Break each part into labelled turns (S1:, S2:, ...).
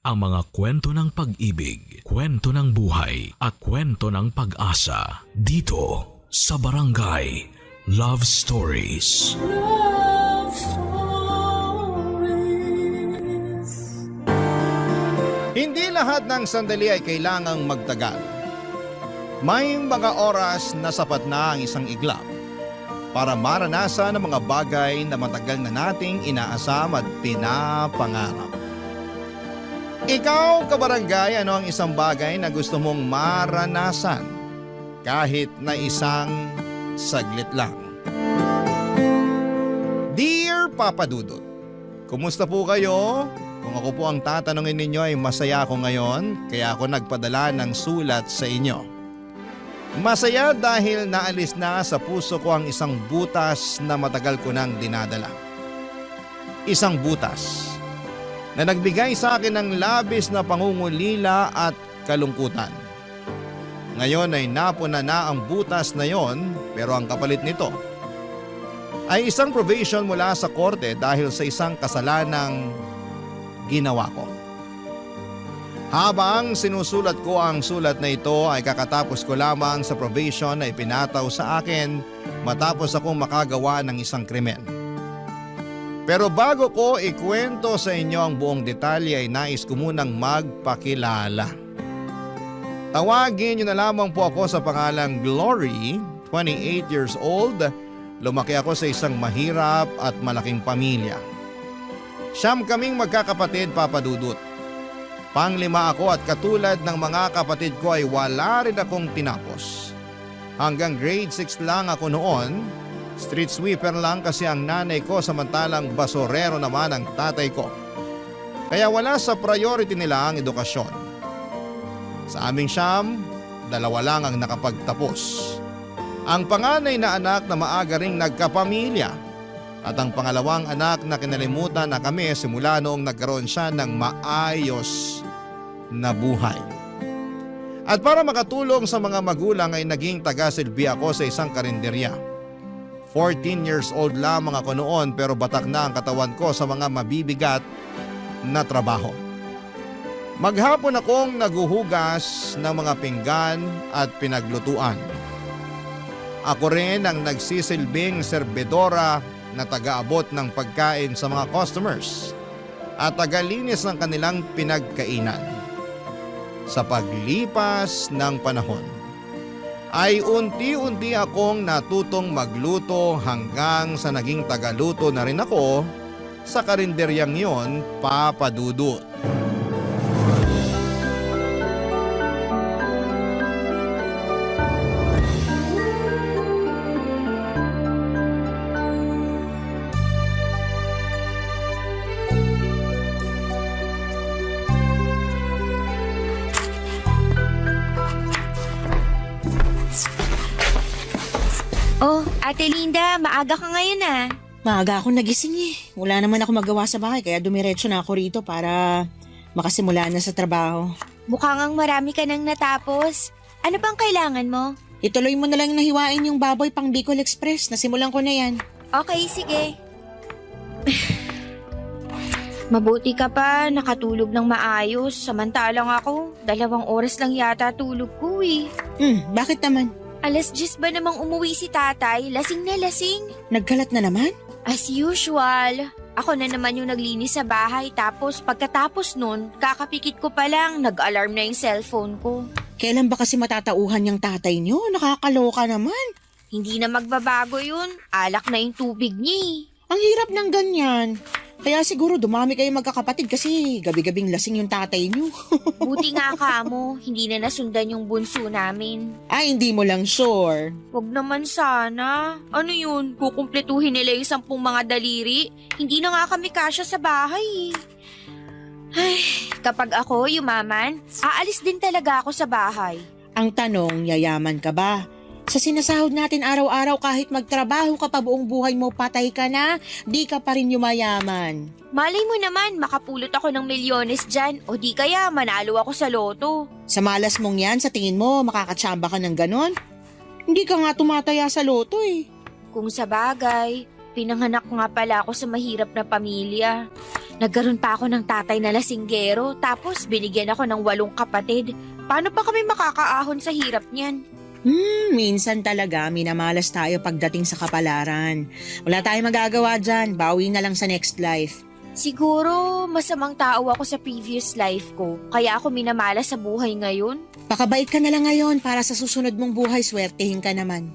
S1: ang mga kwento ng pag-ibig, kwento ng buhay at kwento ng pag-asa dito sa Barangay Love Stories.
S2: Love Stories.
S3: Hindi lahat ng sandali ay kailangang magtagal. May mga oras na sapat na ang isang iglap para maranasan ang mga bagay na matagal na nating inaasam at pinapangarap. Ikaw, kabarangay, ano ang isang bagay na gusto mong maranasan kahit na isang saglit lang? Dear Papa Dudut, kumusta po kayo? Kung ako po ang tatanungin ninyo ay masaya ako ngayon, kaya ako nagpadala ng sulat sa inyo. Masaya dahil naalis na sa puso ko ang isang butas na matagal ko nang dinadala. Isang butas na nagbigay sa akin ng labis na pangungulila at kalungkutan. Ngayon ay napuna na ang butas na yon, pero ang kapalit nito ay isang probation mula sa korte dahil sa isang kasalanang ginawa ko. Habang sinusulat ko ang sulat na ito ay kakatapos ko lamang sa probation na ipinataw sa akin matapos akong makagawa ng isang krimen. Pero bago ko ikwento sa inyo ang buong detalye ay nais ko munang magpakilala. Tawagin niyo na lamang po ako sa pangalang Glory, 28 years old. Lumaki ako sa isang mahirap at malaking pamilya. Siyam kaming magkakapatid, Papa Dudut. Panglima ako at katulad ng mga kapatid ko ay wala rin akong tinapos. Hanggang grade 6 lang ako noon, street sweeper lang kasi ang nanay ko samantalang basurero naman ang tatay ko. Kaya wala sa priority nila ang edukasyon. Sa aming siyam, dalawa lang ang nakapagtapos. Ang panganay na anak na maaga ring nagkapamilya at ang pangalawang anak na kinalimutan na kami simula noong nagkaroon siya ng maayos na buhay. At para makatulong sa mga magulang ay naging taga-silbi ako sa isang karinderya. 14 years old lamang ako noon pero batak na ang katawan ko sa mga mabibigat na trabaho. Maghapon akong naguhugas ng mga pinggan at pinaglutuan. Ako rin ang nagsisilbing serbedora na taga-abot ng pagkain sa mga customers at tagalinis ng kanilang pinagkainan. Sa paglipas ng panahon, ay unti-unti akong natutong magluto hanggang sa naging tagaluto na rin ako sa karinderyang yon, Papa Dudut.
S4: Oh, Ate Linda, maaga ka ngayon ah.
S5: Maaga ako nagising eh. Wala naman ako magawa sa bahay kaya dumiretso na ako rito para makasimula na sa trabaho.
S4: Mukhang ang marami ka nang natapos. Ano bang kailangan mo?
S5: Ituloy mo na lang nahiwain yung baboy pang Bicol Express. Nasimulan ko na yan.
S4: Okay, sige. Mabuti ka pa, nakatulog ng maayos. Samantalang ako, 2 oras lang yata tulog ko eh.
S5: Bakit naman?
S4: 10:00 ba namang umuwi si tatay? Lasing na lasing.
S5: Nagkalat na naman?
S4: As usual. Ako na naman yung naglinis sa bahay tapos pagkatapos nun, kakapikit ko pa lang, nag-alarm na yung cellphone ko.
S5: Kailan ba kasi matatauhan yung tatay niyo? Nakakaloka naman.
S4: Hindi na magbabago yun. Alak na yung tubig niya eh.
S5: Ang hirap ng ganyan. Kaya siguro dumami kayong magkakapatid kasi gabi-gabing lasing yung tatay niyo.
S4: Buti nga ka mo, hindi na nasundan yung bunso namin.
S5: Ay, hindi mo lang sure.
S4: Wag naman sana. Ano yun, kukumpletuhin nila yung 10 mga daliri? Hindi na nga kami kasya sa bahay. Ay, kapag ako yumaman, aalis din talaga ako sa bahay.
S5: Ang tanong, yayaman ka ba? Sa sinasahod natin araw-araw kahit magtrabaho ka pa buong buhay mo, patay ka na, di ka pa rin yumayaman.
S4: Malay mo naman, makapulot ako ng milyones dyan o di kaya manalo ako sa loto.
S5: Sa malas mong yan, sa tingin mo, makakatsamba ka ng ganon? Hindi ka nga tumataya sa loto eh.
S4: Kung sa bagay, pinanganak nga pala ako sa mahirap na pamilya. Nagkaroon pa ako ng tatay na lasinggero, tapos binigyan ako ng 8 kapatid. Paano pa kami makakaahon sa hirap niyan?
S5: Minsan talaga minamalas tayo pagdating sa kapalaran. Wala tayong magagawa dyan, bawi na lang sa next life.
S4: Siguro masamang tao ako sa previous life ko, kaya ako minamala sa buhay ngayon.
S5: Pakabait ka na lang ngayon para sa susunod mong buhay, swertehin ka naman.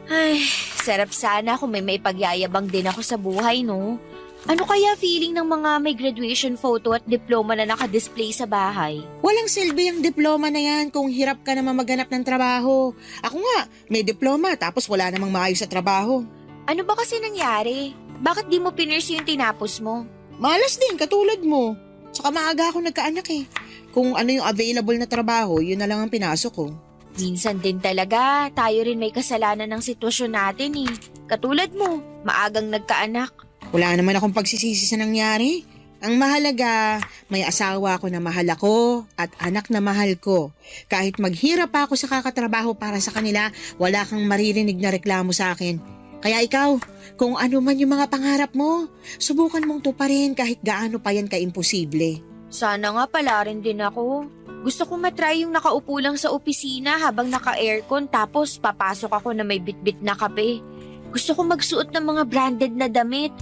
S4: Ay, sarap sana kung may maipagyayabang din ako sa buhay, no? Ano kaya feeling ng mga may graduation photo at diploma na nakadisplay sa bahay?
S5: Walang silbi ang diploma na yan kung hirap ka naman maghanap ng trabaho. Ako nga, may diploma tapos wala namang maayos sa trabaho.
S4: Ano ba kasi nangyari? Bakit di mo pinurse yung tinapos mo?
S5: Malas din, katulad mo. Tsaka maaga ako nagkaanak eh. Kung ano yung available na trabaho, yun na lang ang pinasok ko.
S4: Minsan din talaga, tayo rin may kasalanan ng sitwasyon natin eh. Katulad mo, maagang nagkaanak.
S5: Wala naman akong pagsisisi sa nangyari. Ang mahalaga, may asawa ako na mahal ako at anak na mahal ko. Kahit maghirap pa ako sa kakatrabaho para sa kanila, wala kang maririnig na reklamo sa akin. Kaya ikaw, kung ano man yung mga pangarap mo, subukan mong tuparin kahit gaano pa yan ka-imposible.
S4: Sana nga pala rin din ako. Gusto kong matry yung nakaupo lang sa opisina habang naka-aircon tapos papasok ako na may bitbit na kape. Gusto kong magsuot ng mga branded na damit.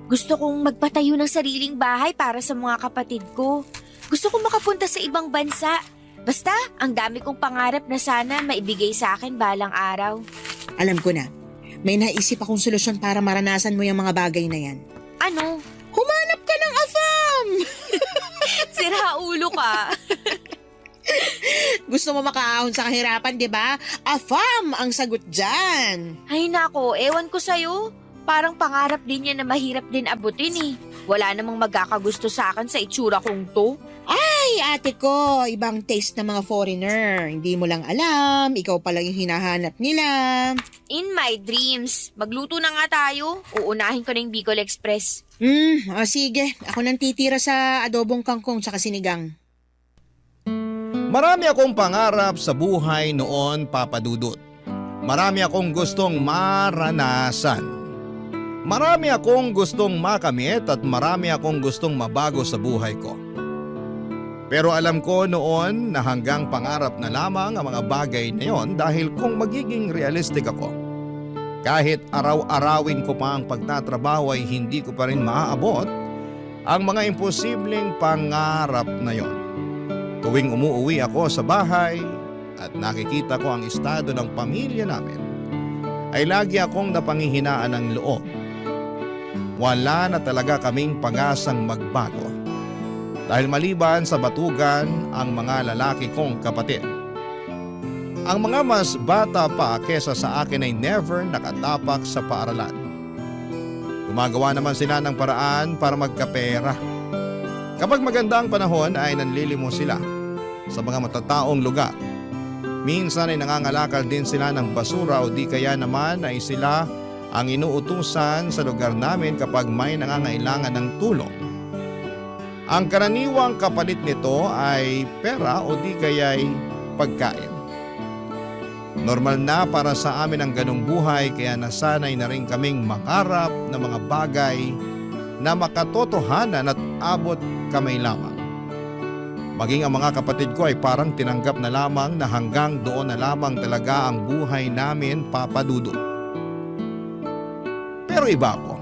S4: Gusto kong magpatayo ng sariling bahay para sa mga kapatid ko. Gusto kong makapunta sa ibang bansa. Basta, ang dami kong pangarap na sana maibigay sa akin balang araw.
S5: Alam ko na, may naisip akong solusyon para maranasan mo yung mga bagay na yan.
S4: Ano?
S5: Humanap ka ng afam!
S4: Sira ulo ka.
S5: Gusto mo makaahon sa kahirapan, di ba? Afam ang sagot dyan.
S4: Ay nako, ewan ko sa'yo. Parang pangarap din yan na mahirap din abutin eh. Wala namang magkakagusto sa akin sa itsura kong to.
S5: Ay, ate ko, ibang taste ng mga foreigner. Hindi mo lang alam, ikaw pa lang yung hinahanap nila.
S4: In my dreams, magluto na nga tayo. Uunahin ko na yung Bicol Express.
S5: Sige. Ako nang titira sa adobong kangkong tsaka sinigang.
S3: Marami akong pangarap sa buhay noon, Papa Dudut. Marami akong gustong maranasan. Marami akong gustong makamit at marami akong gustong mabago sa buhay ko. Pero alam ko noon na hanggang pangarap na lamang ang mga bagay na yon dahil kung magiging realistic ako, kahit araw-arawin ko pa ang pagtatrabaho ay hindi ko pa rin maaabot ang mga imposibleng pangarap na yon. Tuwing umuwi ako sa bahay at nakikita ko ang estado ng pamilya namin, ay lagi akong napanghihinaan ng loob. Wala na talaga kaming pag-asang magbago. Dahil maliban sa batugan ang mga lalaki kong kapatid. Ang mga mas bata pa kesa sa akin ay never nakatapak sa paaralan. Gumagawa naman sila ng paraan para magkapera. Kapag maganda ang panahon ay nanlilimos sila sa mga matataong lugar. Minsan ay nangangalakal din sila ng basura o di kaya naman ay sila ang inuutusan sa lugar namin kapag may nangangailangan ng tulong. Ang karaniwang kapalit nito ay pera o di kaya'y pagkain. Normal na para sa amin ang ganong buhay kaya nasanay na rin kaming mangarap ng mga bagay na makatotohanan at abot kamay lamang. Maging ang mga kapatid ko ay parang tinanggap na lamang na hanggang doon na lamang talaga ang buhay namin, Papa Dudut. Pero iba ako.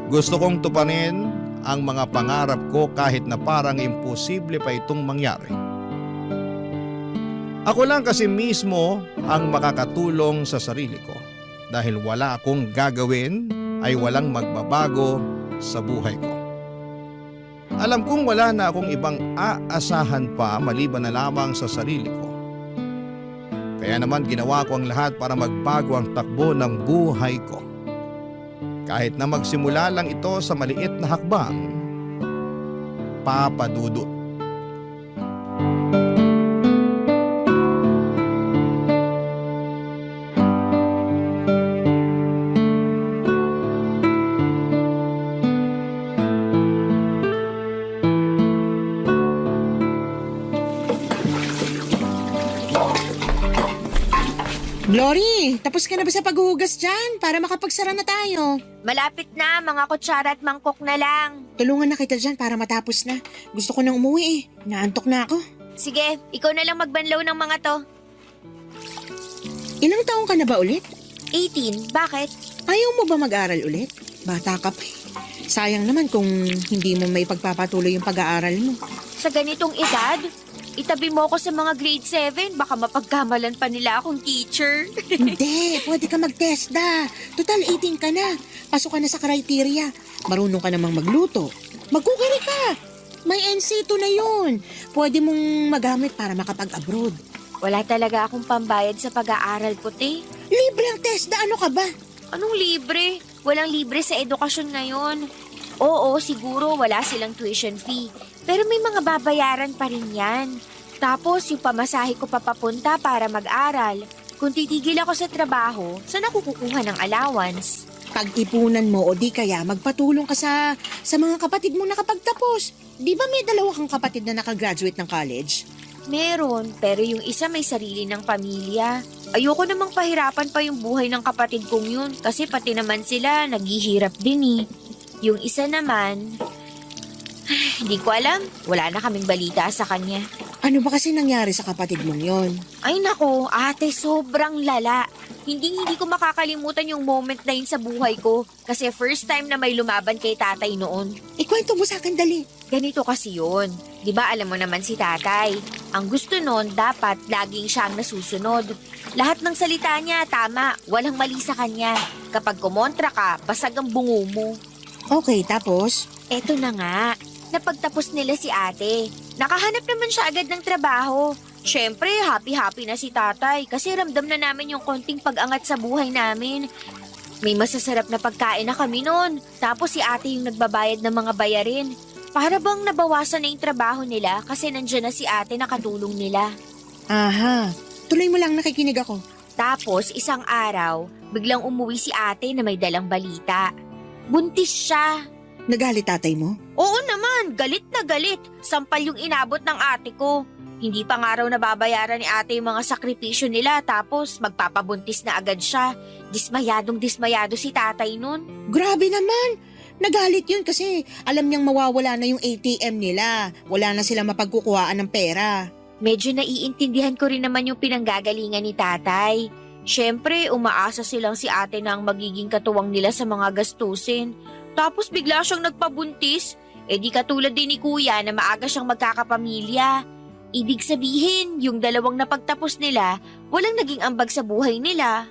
S3: Gusto kong tuparin ang mga pangarap ko kahit na parang imposible pa itong mangyari. Ako lang kasi mismo ang makakatulong sa sarili ko dahil wala akong gagawin ay walang magbabago sa buhay ko. Alam kong wala na akong ibang aasahan pa maliban na lamang sa sarili ko. Kaya naman ginawa ko ang lahat para magbago ang takbo ng buhay ko. Kahit na magsimula lang ito sa maliit na hakbang, Papa Dudut.
S5: Glory, tapos ka na ba sa paghuhugas dyan para makapagsara na tayo?
S4: Malapit na, mga kutsara at mangkok na lang.
S5: Tulungan na kita dyan para matapos na. Gusto ko nang umuwi eh. Naantok na ako.
S4: Sige, ikaw na lang magbanlaw ng mga to.
S5: Ilang taong ka na ba ulit?
S4: 18, bakit?
S5: Ayaw mo ba mag-aral ulit? Bata ka pa eh. Sayang naman kung hindi mo may pagpapatuloy yung pag-aaral mo.
S4: Sa ganitong edad, itabi mo ako sa mga grade 7, baka mapagkamalan pa nila akong teacher.
S5: Hindi, pwede ka mag-TESDA. Total 18 ka na. Pasok ka na sa criteria. Marunong ka namang magluto. Magkukiri ka. May NC2 na yun. Pwede mong magamit para makapag-abroad.
S4: Wala talaga akong pambayad sa pag-aaral ko, te.
S5: Libre ang TESDA, ano ka ba?
S4: Anong libre? Walang libre sa edukasyon ngayon. Oo, siguro wala silang tuition fee. Pero may mga babayaran pa rin yan. Tapos yung pamasahe ko papapunta para mag-aral. Kung titigil ako sa trabaho, saan ako kukuha ng allowance?
S5: Pag-ipunan mo o di kaya magpatulong ka sa mga kapatid mo nakapagtapos. Di ba may dalawa kang kapatid na nakagraduate ng college?
S4: Meron, pero yung isa may sarili ng pamilya. Ayoko namang pahirapan pa yung buhay ng kapatid kong yun kasi pati naman sila naghihirap din eh. Yung isa naman, hindi ko alam. Wala na kaming balita sa kanya.
S5: Ano ba kasi nangyari sa kapatid mong yon?
S4: Ay nako, ate, sobrang lala. Hindi ko makakalimutan yung moment na yun sa buhay ko kasi first time na may lumaban kay tatay noon.
S5: Ikwento mo sa akin dali.
S4: Ganito kasi yun. Di ba alam mo naman si tatay? Ang gusto nun, dapat laging siya ang nasusunod. Lahat ng salita niya, tama. Walang mali sa kanya. Kapag kumontra ka, basag ang bungo mo.
S5: Okay, tapos?
S4: Eto na nga. Napagtapos nila si ate. Nakahanap naman siya agad ng trabaho. Siyempre, happy-happy na si tatay kasi ramdam na namin yung konting pag-angat sa buhay namin. May masasarap na pagkain na kami noon. Tapos si ate yung nagbabayad ng mga bayarin. Para bang nabawasan na yung trabaho nila kasi nandiyan na si ate na katulong nila.
S5: Aha, tuloy mo lang, nakikinig ako.
S4: Tapos isang araw, biglang umuwi si ate na may dalang balita. Buntis siya.
S5: Nagalit tatay mo?
S4: Oo naman, galit na galit. Sampal yung inabot ng ate ko. Hindi pa nga raw nababayaran ni ate yung mga sakripisyo nila tapos magpapabuntis na agad siya. Dismayado si tatay nun.
S5: Grabe naman! Nagalit yun kasi alam niyang mawawala na yung ATM nila. Wala na sila mapagkukuhaan ng pera.
S4: Medyo naiintindihan ko rin naman yung pinanggagalingan ni tatay. Siyempre, umaasa silang si ate na ang magiging katuwang nila sa mga gastusin. Tapos bigla siyang nagpabuntis. Eh di katulad din ni kuya na maaga siyang magkakapamilya. Ibig sabihin, yung dalawang napagtapos nila, walang naging ambag sa buhay nila.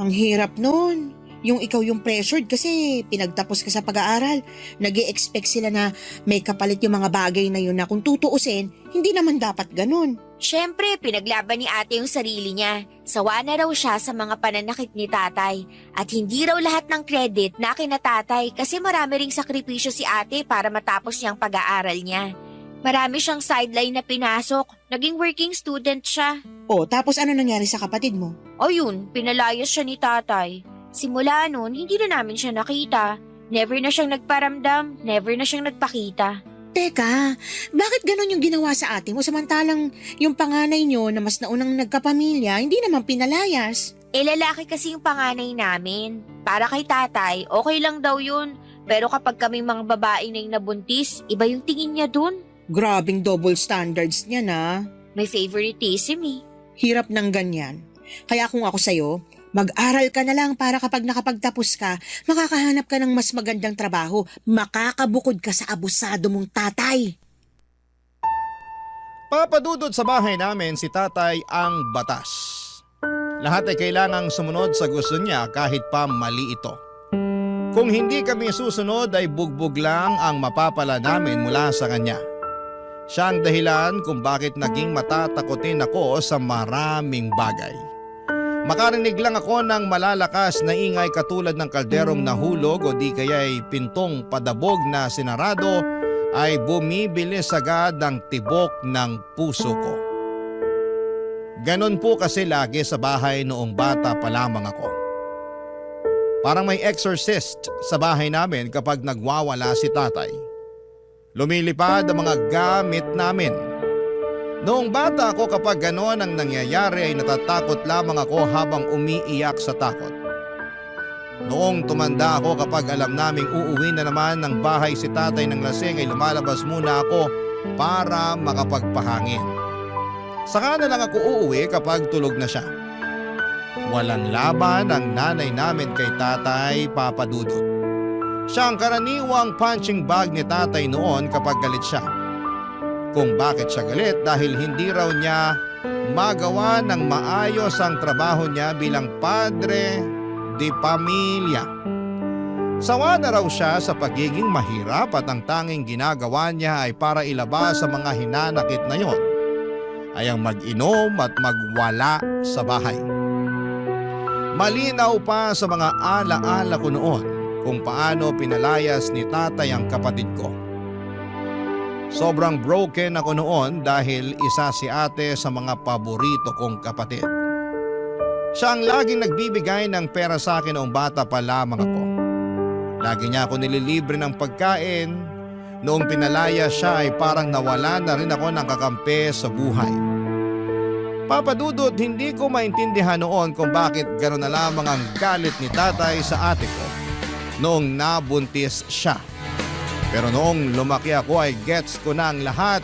S5: Ang hirap nun. Yung ikaw yung pressured kasi pinagtapos ka sa pag-aaral. Nag-i-expect sila na may kapalit yung mga bagay na yun na kung tutuusin, hindi naman dapat ganun.
S4: Siyempre, pinaglaban ni ate yung sarili niya. Sawa na raw siya sa mga pananakit ni tatay. At hindi raw lahat ng credit na kina tatay kasi marami ring sakripisyo si ate para matapos niyang pag-aaral niya. Marami siyang sideline na pinasok. Naging working student siya.
S5: O, tapos ano nangyari sa kapatid mo?
S4: O yun, pinalayas siya ni tatay. Simula noon, hindi na namin siya nakita. Never na siyang nagparamdam, never na siyang nagpakita.
S5: Teka, bakit ganun yung ginawa sa ate mo samantalang yung panganay nyo na mas naunang nagkapamilya, hindi naman pinalayas?
S4: Lalaki kasi yung panganay namin. Para kay tatay, okay lang daw yun. Pero kapag kaming mga babae na yung nabuntis, iba yung tingin niya dun.
S5: Grabing double standards niya na.
S4: May favoritism eh.
S5: Hirap ng ganyan. Kaya kung ako sa'yo, mag-aral ka na lang para kapag nakapagtapos ka, makakahanap ka ng mas magandang trabaho. Makakabukod ka sa abusado mong tatay.
S3: Papadudod sa bahay namin si tatay ang batas. Lahat ay kailangang sumunod sa gusto niya kahit pa mali ito. Kung hindi kami susunod ay bugbog lang ang mapapala namin mula sa kanya. Siya ang dahilan kung bakit naging matatakotin ako sa maraming bagay. Makarinig lang ako ng malalakas na ingay katulad ng kalderong nahulog o di kaya'y pintong padabog na sinarado ay bumibilis agad ang tibok ng puso ko. Ganon po kasi lagi sa bahay noong bata pa lamang ako. Parang may exorcist sa bahay namin kapag nagwawala si tatay. Lumilipad ang mga gamit namin. Noong bata ako kapag ganon ang nangyayari ay natatakot lamang ako habang umiiyak sa takot. Noong tumanda ako, kapag alam naming uuwi na naman ng bahay si tatay ng lasing, ay lumalabas muna ako para makapagpahangin. Saka na lang ako uuwi kapag tulog na siya. Walang laban ang nanay namin kay tatay, Papa Dudut. Siya ang karaniwang punching bag ni tatay noon kapag galit siya. Kung bakit siya galit, dahil hindi raw niya magawa ng maayos ang trabaho niya bilang padre de pamilya. Sawa na raw siya sa pagiging mahirap at ang tanging ginagawa niya ay para ilabas sa mga hinanakit na yon ay ang mag-inom at magwala sa bahay. Malinaw pa sa mga alaala ko noon kung paano pinalayas ni tatay ang kapatid ko. Sobrang broken ako noon dahil isa si ate sa mga paborito kong kapatid. Siya ang laging nagbibigay ng pera sa akin noong bata pa lamang ako. Lagi niya ako nililibre ng pagkain. Noong pinalaya siya ay parang nawala na rin ako ng kakampi sa buhay. Papa Dudut, hindi ko maintindihan noon kung bakit gano'n na lamang ang galit ni tatay sa ate ko noong nabuntis siya. Pero noong lumaki ako ay gets ko na ang lahat,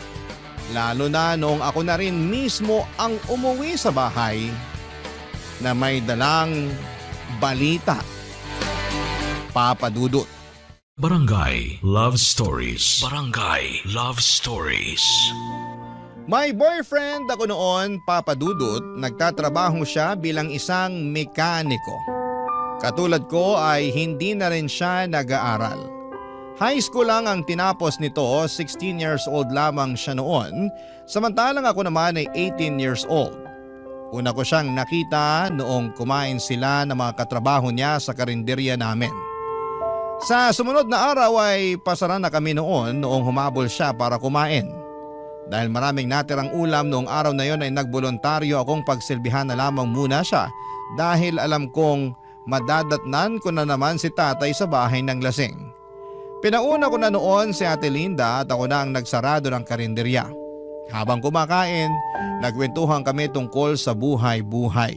S3: lalo na noong ako na rin mismo ang umuwi sa bahay na may dalang balita. Papa Dudut.
S1: Barangay Love Stories. Barangay Love Stories.
S3: May boyfriend ako noon, Papa Dudut. Nagtatrabaho siya bilang isang mekaniko. Katulad ko ay hindi na rin siya nag-aaral. High school lang ang tinapos nito, 16 years old lamang siya noon, samantalang ako naman ay 18 years old. Una ko siyang nakita noong kumain sila ng mga katrabaho niya sa karinderya namin. Sa sumunod na araw ay pasara na kami noong humabol siya para kumain. Dahil maraming natirang ulam noong araw na yon ay nagboluntaryo akong pagsilbihan na lamang muna siya dahil alam kong madadatnan ko na naman si tatay sa bahay ng lasing. Pinauna ko na noon si Ate Linda at ako na ang nagsarado ng karinderya. Habang kumakain, nagkwentuhan kami tungkol sa buhay-buhay.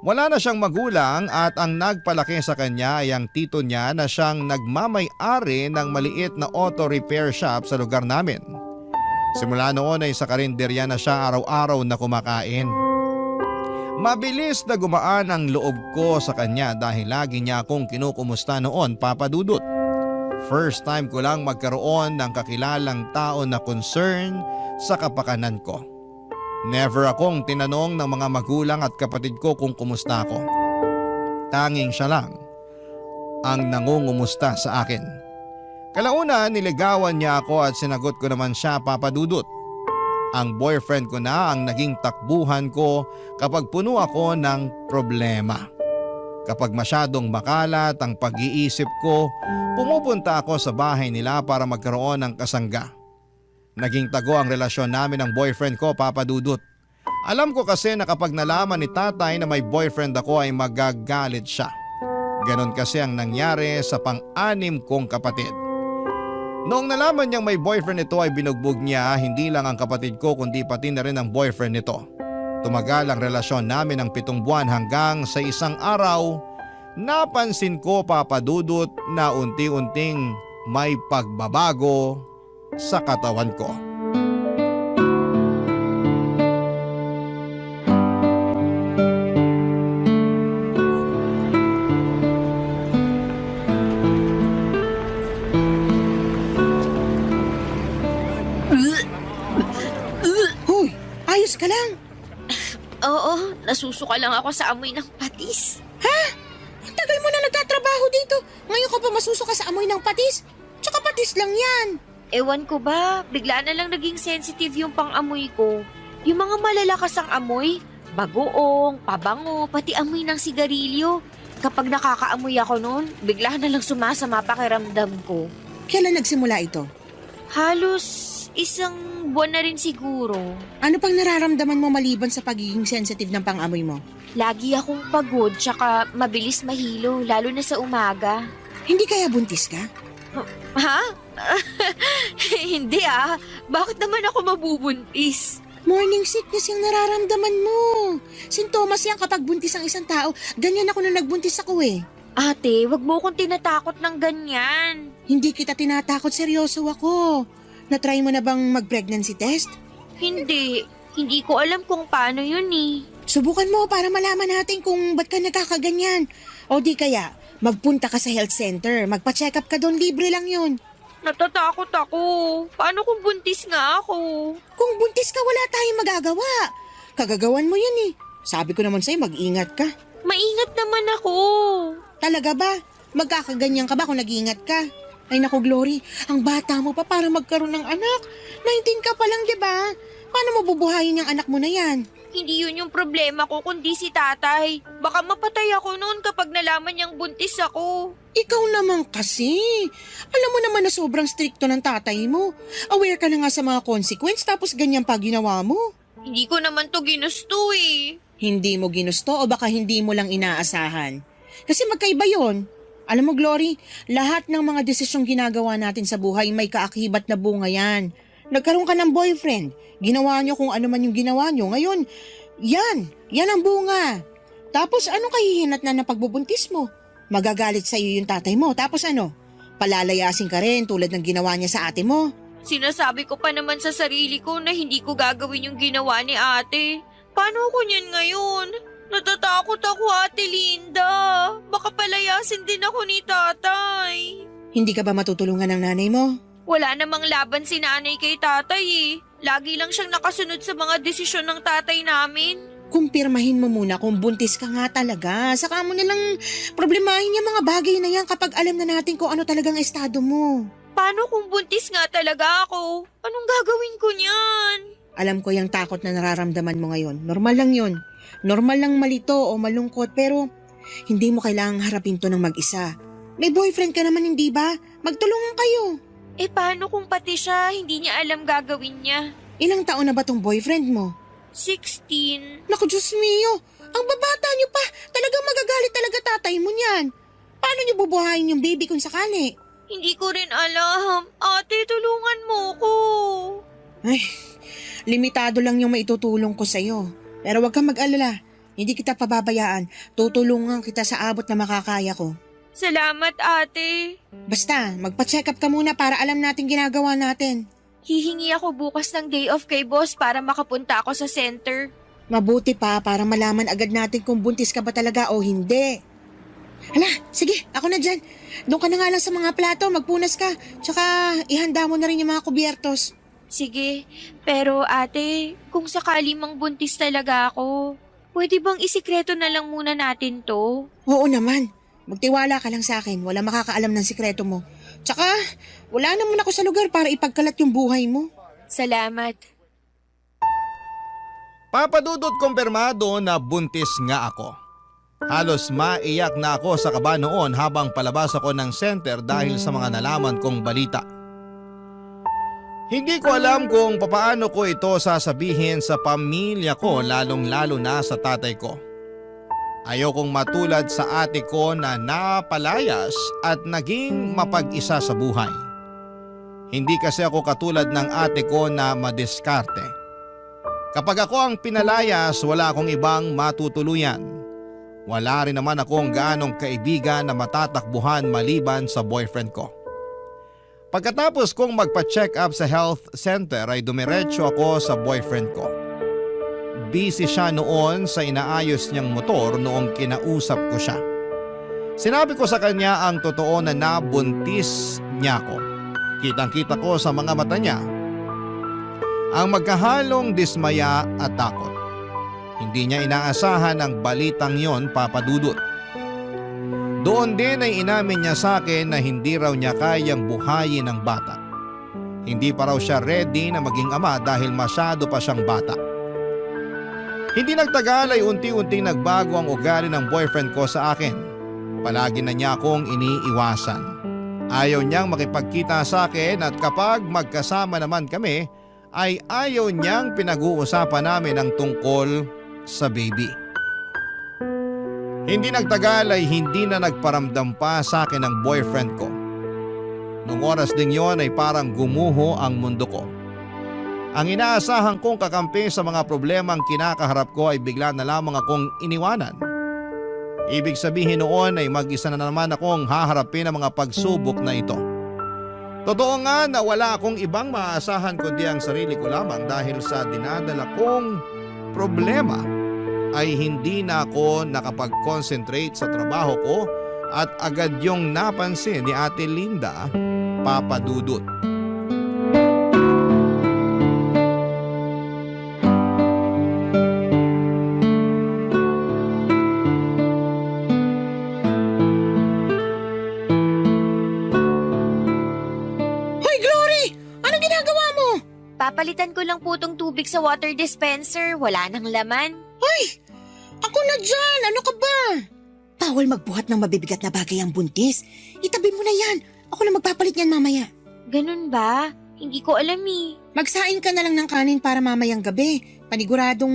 S3: Wala na siyang magulang at ang nagpalaki sa kanya ay ang tito niya na siyang nagmamay-ari ng maliit na auto repair shop sa lugar namin. Simula noon ay sa karinderya na siya araw-araw na kumakain. Mabilis na gumaan ang loob ko sa kanya dahil lagi niya akong kinukumusta noon, Papa Dudut. First time ko lang magkaroon ng kakilalang tao na concern sa kapakanan ko. Never akong tinanong ng mga magulang at kapatid ko kung kumusta ako. Tanging siya lang ang nangungumusta sa akin. Kalauna niligawan niya ako at sinagot ko naman siya, Papa Dudut. Ang boyfriend ko na ang naging takbuhan ko kapag puno ako ng problema. Kapag masyadong makalat ang pag-iisip ko, pumupunta ako sa bahay nila para magkaroon ng kasangga. Naging tago ang relasyon namin ng boyfriend ko, Papa Dudut. Alam ko kasi na kapag nalaman ni tatay na may boyfriend ako ay magagalit siya. Ganon kasi ang nangyari sa pang-anim kong kapatid. Noong nalaman niyang may boyfriend ito ay binugbog niya hindi lang ang kapatid ko kundi pati na rin ang boyfriend nito. Tumagal ang relasyon namin ng 7 buwan hanggang sa isang araw, napansin ko, Papa Dudut, na unti-unting may pagbabago sa katawan ko.
S5: Hoy, ayos ka lang.
S4: Oo, nasusuka lang ako sa amoy ng patis.
S5: Ang tagal mo na nagtatrabaho dito. Ngayon ka pa masusuka sa amoy ng patis? Tsaka patis lang yan.
S4: Ewan ko ba, bigla na lang naging sensitive yung pang-amoy ko. Yung mga malalakas ang amoy, bagoong, pabango, pati amoy ng sigarilyo. Kapag nakakaamoy ako noon, bigla na lang sumasama pakiramdam ko.
S5: Kailan nagsimula ito?
S4: Halos isang buwan na rin siguro.
S5: Ano pang nararamdaman mo maliban sa pagiging sensitive ng pang-amoy mo?
S4: Lagi akong pagod tsaka mabilis mahilo, lalo na sa umaga.
S5: Hindi kaya buntis ka?
S4: Ha? Hindi ah. Bakit naman ako mabubuntis?
S5: Morning sickness yung nararamdaman mo. Sintomas yan kapag buntis ang isang tao. Ganyan ako na nagbuntis ako eh.
S4: Ate, wag mo akong tinatakot ng ganyan.
S5: Hindi kita tinatakot, seryoso ako. Na-try mo na bang mag-pregnancy test?
S4: Hindi. Hindi ko alam kung paano yun eh.
S5: Subukan mo para malaman natin kung ba't ka nagkakaganyan. O di kaya, magpunta ka sa health center. Magpa-check up ka doon, libre lang yun.
S4: Natatakot ako. Paano kung buntis nga ako?
S5: Kung buntis ka, wala tayong magagawa. Kagagawan mo yan eh. Sabi ko naman sa'yo, mag-ingat ka.
S4: Maingat naman ako.
S5: Talaga ba? Magkakaganyan ka ba kung nag-iingat ka? Ay naku, Glory, ang bata mo pa para magkaroon ng anak. 19 ka pa lang, di ba? Paano mabubuhayin yung anak mo na yan?
S4: Hindi yun yung problema ko kundi si tatay. Baka mapatay ako noon kapag nalaman niyang buntis ako.
S5: Ikaw naman kasi. Alam mo naman na sobrang stricto ng tatay mo. Aware ka na nga sa mga consequence tapos ganyan pa ginawa mo.
S4: Hindi ko naman to ginusto eh.
S5: Hindi mo ginusto o baka hindi mo lang inaasahan? Kasi magkaiba yon. Alam mo, Glory, lahat ng mga desisyong ginagawa natin sa buhay may kaakibat na bunga yan. Nagkaroon ka ng boyfriend, ginawa nyo kung ano man yung ginawa nyo. Ngayon, yan ang bunga. Tapos anong kahihinat na pagbubuntis mo? Magagalit sa'yo yung tatay mo. Tapos ano? Palalayasin ka rin tulad ng ginawa niya sa ate mo.
S4: Sinasabi ko pa naman sa sarili ko na hindi ko gagawin yung ginawa ni ate. Paano ko niyan ngayon? Natatakot ako, Ate Linda. Baka palayasin din ako ni tatay.
S5: Hindi ka ba matutulungan ng nanay mo?
S4: Wala namang laban si nanay kay tatay eh. Lagi lang siyang nakasunod sa mga desisyon ng tatay namin.
S5: Kumpirmahin mo muna kung buntis ka nga talaga. Saka mo nilang problemahin yung mga bagay na yan kapag alam na natin kung ano talagang estado mo.
S4: Paano kung buntis nga talaga ako? Anong gagawin ko niyan?
S5: Alam ko yung takot na nararamdaman mo ngayon. Normal lang yun. Normal lang malito o malungkot pero hindi mo kailangang harapin to ng mag-isa. May boyfriend ka naman, hindi ba? Magtulungan kayo.
S4: Eh paano kung pati siya hindi niya alam gagawin niya?
S5: Ilang taon na ba tong boyfriend mo?
S4: 16.
S5: Naku, Diyos mio. Ang babata niyo pa. Talagang magagalit talaga tatay mo niyan. Paano niyo bubuhayin yung baby kung sakali?
S4: Hindi ko rin alam. Ate, tulungan mo ko.
S5: Ay, limitado lang yung maitutulong ko sa'yo. Pero huwag kang mag-alala. Hindi kita pababayaan. Tutulungan kita sa abot na makakaya ko.
S4: Salamat, ate.
S5: Basta, magpa-check up ka muna para alam natin ginagawa natin.
S4: Hihingi ako bukas ng day off kay boss para makapunta ako sa center.
S5: Mabuti pa para malaman agad natin kung buntis ka ba talaga o hindi. Hala, sige, ako na dyan. Doon ka na nga lang sa mga plato, magpunas ka. Tsaka ihanda mo na rin yung mga kubyertos.
S4: Sige, pero ate, kung sakali mang buntis talaga ako, pwede bang isikreto na lang muna natin to?
S5: Oo naman. Magtiwala ka lang sa akin. Wala makakaalam ng sikreto mo. Tsaka, wala naman ako sa lugar para ipagkalat yung buhay mo.
S4: Salamat.
S3: Papadudot kumpirmado na buntis nga ako. Halos maiyak na ako sa kaba noon habang palabas ako ng center dahil sa mga nalaman kong balita. Hindi ko alam kung papaano ko ito sasabihin sa pamilya ko lalong-lalo na sa tatay ko. Ayokong matulad sa ate ko na napalayas at naging mapag-isa sa buhay. Hindi kasi ako katulad ng ate ko na madiskarte. Kapag ako ang pinalayas, wala akong ibang matutuluyan. Wala rin naman akong gaanong kaibigan na matatakbuhan maliban sa boyfriend ko. Pagkatapos kong magpa-check up sa health center ay dumiretso ako sa boyfriend ko. Busy siya noon sa inaayos niyang motor noong kinausap ko siya. Sinabi ko sa kanya ang totoo na nabuntis niya ako. Kitang-kita ko sa mga mata niya ang magkahalong dismaya at takot. Hindi niya inaasahan ang balitang yon, papadudot. Doon din ay inamin niya sa akin na hindi raw niya kayang buhayin ang bata. Hindi pa raw siya ready na maging ama dahil masyado pa siyang bata. Hindi nagtagal ay unti-unting nagbago ang ugali ng boyfriend ko sa akin. Palagi na niya akong iniiwasan. Ayaw niyang makipagkita sa akin at kapag magkasama naman kami ay ayaw niyang pinag-uusapan namin ang tungkol sa baby. Hindi nagtagal ay hindi na nagparamdam pa sa akin ang boyfriend ko. Noong oras ding yon ay parang gumuho ang mundo ko. Ang inaasahan kong kakampi sa mga problemang kinakaharap ko ay bigla na lamang akong iniwanan. Ibig sabihin noon ay mag-isa na naman akong haharapin ang mga pagsubok na ito. Totoo nga na wala akong ibang maaasahan kundi ang sarili ko lamang dahil sa dinadala kong problema ay hindi na ako nakapag-concentrate sa trabaho ko at agad yung napansin ni Ate Linda, Papa Dudut.
S5: Hoy, Glory! Anong ginagawa mo?
S4: Papalitan ko lang po tong tubig sa water dispenser. Wala nang laman.
S5: Ako na dyan! Ano ka ba? Bawal magbuhat ng mabibigat na bagay ang buntis. Itabi mo na yan. Ako na magpapalit yan mamaya.
S4: Ganun ba? Hindi ko alam eh.
S5: Magsain ka na lang ng kanin para mamayang gabi. Paniguradong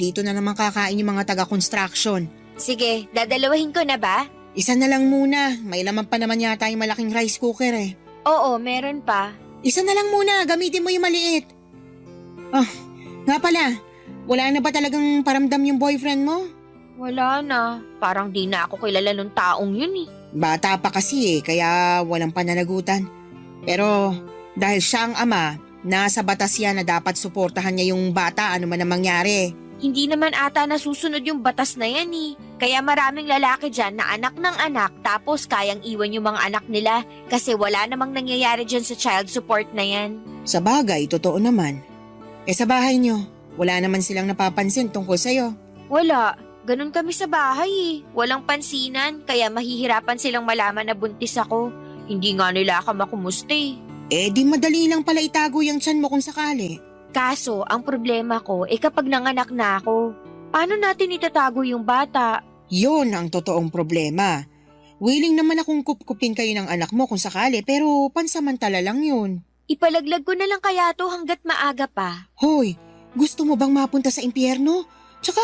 S5: dito na naman kakain yung mga taga-construction.
S4: Sige, dadalawahin ko na ba?
S5: Isa na lang muna. May laman pa naman yata yung malaking rice cooker eh.
S4: Oo, meron pa.
S5: Isa na lang muna. Gamitin mo yung maliit. Oh, nga pala. Wala na ba talagang paramdam yung boyfriend mo?
S4: Wala na. Parang di na ako kilala nung taong yun eh.
S5: Bata pa kasi kaya walang pananagutan. Pero dahil siya ang ama, nasa batas yan na dapat suportahan niya yung bata ano man ang mangyari.
S4: Hindi naman ata nasusunod yung batas na yan eh. Kaya maraming lalaki dyan na anak ng anak tapos kayang iwan yung mga anak nila kasi wala namang nangyayari dyan sa child support na yan.
S5: Sa bagay, totoo naman. Sa bahay niyo, wala naman silang napapansin tungkol sa'yo.
S4: Wala. Ganun kami sa bahay eh. Walang pansinan kaya mahihirapan silang malaman na buntis ako. Hindi nga nila ako makumusta eh.
S5: Di madali lang pala itago yung tiyan mo kung sakali.
S4: Kaso, ang problema ko kapag nanganak na ako, paano natin itatago yung bata?
S5: Yun ang totoong problema. Willing naman akong kupkupin kayo ng anak mo kung sakali pero pansamantala lang yun.
S4: Ipalaglag ko na lang kaya to hanggat maaga pa.
S5: Hoy, gusto mo bang mapunta sa impyerno? Tsaka,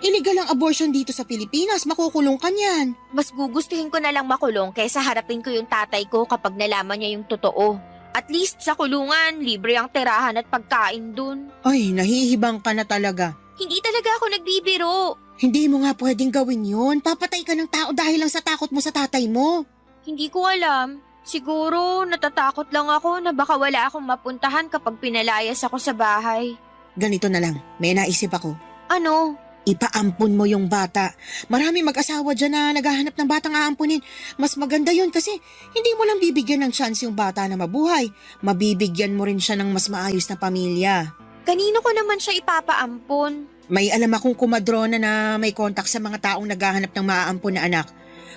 S5: illegal ang abortion dito sa Pilipinas, makukulong ka niyan.
S4: Mas gugustuhin ko na lang makulong kaysa harapin ko yung tatay ko kapag nalaman niya yung totoo. At least sa kulungan, libre ang tirahan at pagkain dun.
S5: Ay, nahihibang ka na talaga.
S4: Hindi talaga ako nagbibiro.
S5: Hindi mo nga pwedeng gawin yun. Papatay ka ng tao dahil lang sa takot mo sa tatay mo.
S4: Hindi ko alam. Siguro natatakot lang ako na baka wala akong mapuntahan kapag pinalayas ako sa bahay.
S5: Ganito na lang, may naisip ako.
S4: Ano?
S5: Ipaampun mo yung bata. Marami mag-asawa dyan na naghahanap ng batang aampunin. Mas maganda yun kasi hindi mo lang bibigyan ng chance yung bata na mabuhay. Mabibigyan mo rin siya ng mas maayos na pamilya.
S4: Kanino ko naman siya ipapaampon?
S5: May alam akong kumadrona na may kontak sa mga taong naghahanap ng maaampun na anak.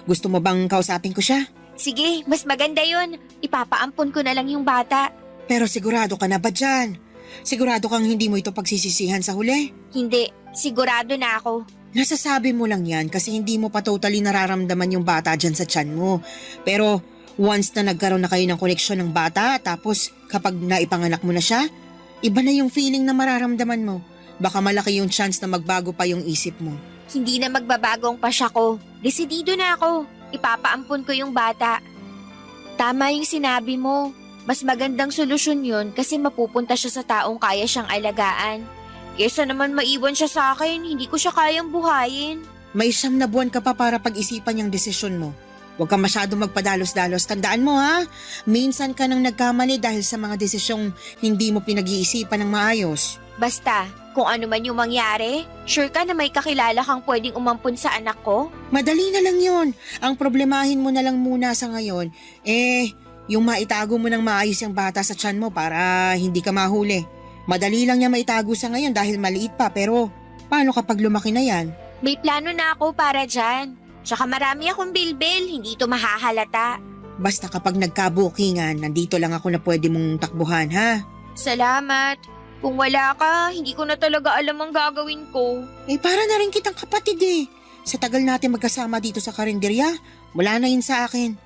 S5: Gusto mo bang kausapin ko siya?
S4: Sige, mas maganda yun. Ipapaampon ko na lang yung bata.
S5: Pero sigurado ka na ba dyan? Sigurado kang hindi mo ito pagsisisihan sa huli?
S4: Hindi, sigurado na ako.
S5: Nasasabi mo lang yan kasi hindi mo pa totally nararamdaman yung bata dyan sa tiyan mo. Pero once na nagkaroon na kayo ng koneksyon ng bata tapos kapag naipanganak mo na siya, iba na yung feeling na mararamdaman mo. Baka malaki yung chance na magbago pa yung isip mo.
S4: Hindi na magbabago ang pasya ko. Desidido na ako. Ipapaampon ko yung bata. Tama yung sinabi mo. Mas magandang solusyon yun kasi mapupunta siya sa taong kaya siyang alagaan. Kesa naman maiwan siya sa akin, hindi ko siya kayang buhayin.
S5: May 9 na buwan ka pa para pag-isipan yung desisyon mo. Huwag ka masyadong magpadalos-dalos. Tandaan mo ha, minsan ka nang nagkamali dahil sa mga desisyong hindi mo pinag-iisipan ng maayos.
S4: Basta, kung ano man yung mangyari, sure ka na may kakilala kang pwedeng umampun sa anak ko?
S5: Madali na lang yun. Ang problemahin mo na lang muna sa ngayon, yung maitago mo ng maayos yung bata sa tiyan mo para hindi ka mahuli. Madali lang niya maitago sa ngayon dahil maliit pa pero paano kapag lumaki na yan?
S4: May plano na ako para dyan. Tsaka marami akong bilbil, hindi ito mahahalata.
S5: Basta kapag nagka-bookingan, nandito lang ako na pwede mong takbuhan ha?
S4: Salamat. Kung wala ka, hindi ko na talaga alam ang gagawin ko.
S5: Para na rin kitang kapatid eh. Sa tagal natin magkasama dito sa karinderya, wala na yun sa akin.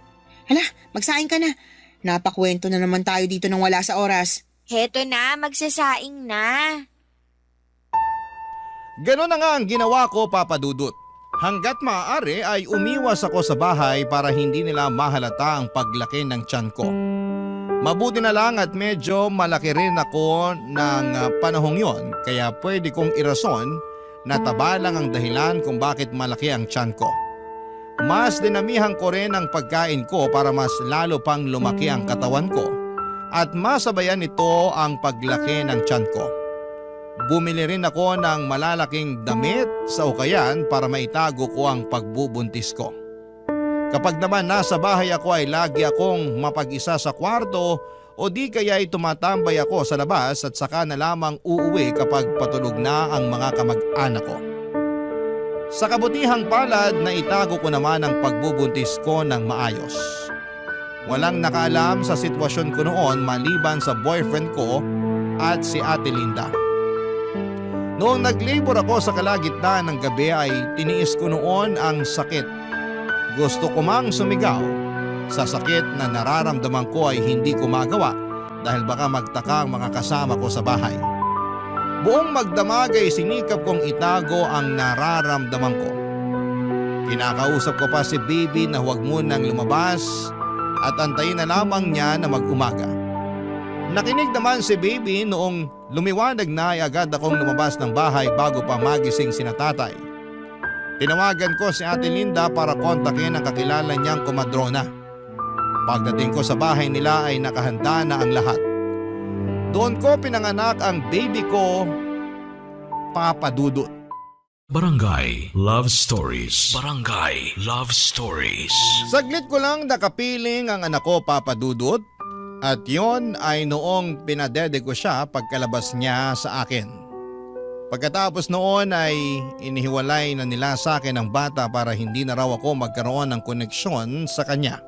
S5: Hala, magsaing ka na. Napakwento na naman tayo dito nang wala sa oras.
S4: Heto na, magsasaing na.
S3: Ganon na nga ang ginawa ko, Papa Dudut. Hanggat maaari ay umiwas ako sa bahay para hindi nila mahalata ang paglaki ng tiyan ko. Mabuti na lang at medyo malaki rin ako ng panahong yon kaya pwede kong irason na taba lang ang dahilan kung bakit malaki ang tiyan ko. Mas dinamihan ko rin ang pagkain ko para mas lalo pang lumaki ang katawan ko at masabayan nito ang paglaki ng tiyan ko. Bumili rin ako ng malalaking damit sa ukayan para maitago ko ang pagbubuntis ko. Kapag naman nasa bahay ako ay lagi akong mapag-isa sa kwarto o di kaya ay tumatambay ako sa labas at saka na lamang uuwi kapag patulog na ang mga kamag-anak ko. Sa kabutihang palad na itago ko naman ang pagbubuntis ko ng maayos. Walang nakaalam sa sitwasyon ko noon maliban sa boyfriend ko at si Ate Linda. Noong nag-labor ako sa kalagitnaan ng gabi ay tiniis ko noon ang sakit. Gusto ko mang sumigaw. Sa sakit na nararamdaman ko ay hindi ko magawa dahil baka magtaka ang mga kasama ko sa bahay. Buong magdamag ay sinikap kong itago ang nararamdaman ko. Kinakausap ko pa si baby na huwag munang lumabas at antayin na lamang niya na mag-umaga. Nakinig naman si baby noong lumiwanag na ay agad akong lumabas ng bahay bago pa magising sina tatay. Tinawagan ko si Ate Linda para kontakin ang kakilala niyang komadrona. Pagdating ko sa bahay nila ay nakahanda na ang lahat. Doon ko pinanganak ang baby ko, Papa Dudut.
S1: Barangay Love Stories. Barangay Love Stories.
S3: Saglit ko lang nakapiling ang anak ko, Papa Dudut, at yon ay noong pinadede ko siya pagkalabas niya sa akin. Pagkatapos noon ay inihiwalay na nila sa akin ang bata para hindi na raw ako magkaroon ng koneksyon sa kanya.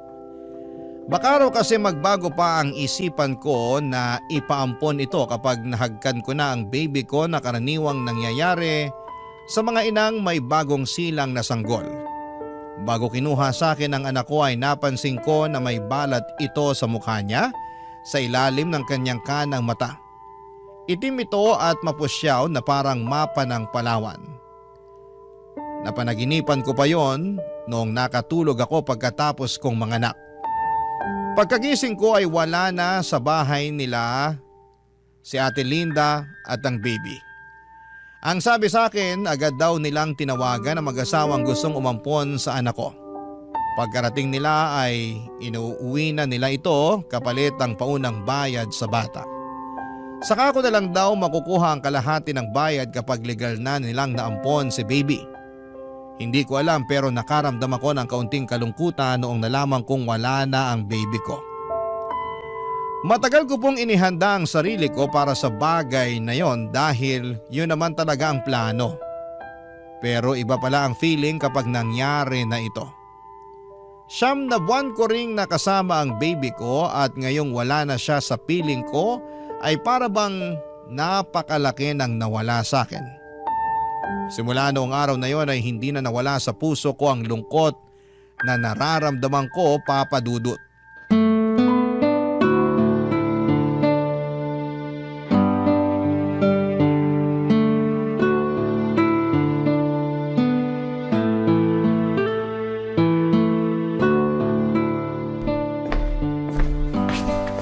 S3: Baka raw kasi magbago pa ang isipan ko na ipaampon ito kapag nahagkan ko na ang baby ko na karaniwang nangyayari sa mga inang may bagong silang na sanggol. Bago kinuha sa akin ang anak ko ay napansin ko na may balat ito sa mukha niya sa ilalim ng kanyang kanang mata. Itim ito at mapusyaw na parang mapa ng Palawan. Napanaginipan ko pa yon noong nakatulog ako pagkatapos kong manganak. Pagkagising ko ay wala na sa bahay nila si Ate Linda at ang baby. Ang sabi sa akin, agad daw nilang tinawagan ang mag-asawang gustong umampon sa anak ko. Pagkarating nila ay inuuwi na nila ito kapalit ang paunang bayad sa bata. Saka ko na lang daw makukuha ang kalahati ng bayad kapag legal na nilang naampon si baby. Hindi ko alam pero nakaramdam ako ng kaunting kalungkutan noong nalaman kong wala na ang baby ko. Matagal ko pong inihanda ang sarili ko para sa bagay na yon dahil yun naman talaga ang plano. Pero iba pala ang feeling kapag nangyari na ito. 9 na buwan ko ring nakasama ang baby ko at ngayong wala na siya sa piling ko ay para bang napakalaki ng nawala sa akin. Simula noong araw na yon ay hindi na nawala sa puso ko ang lungkot na nararamdaman ko, Papa Dudut.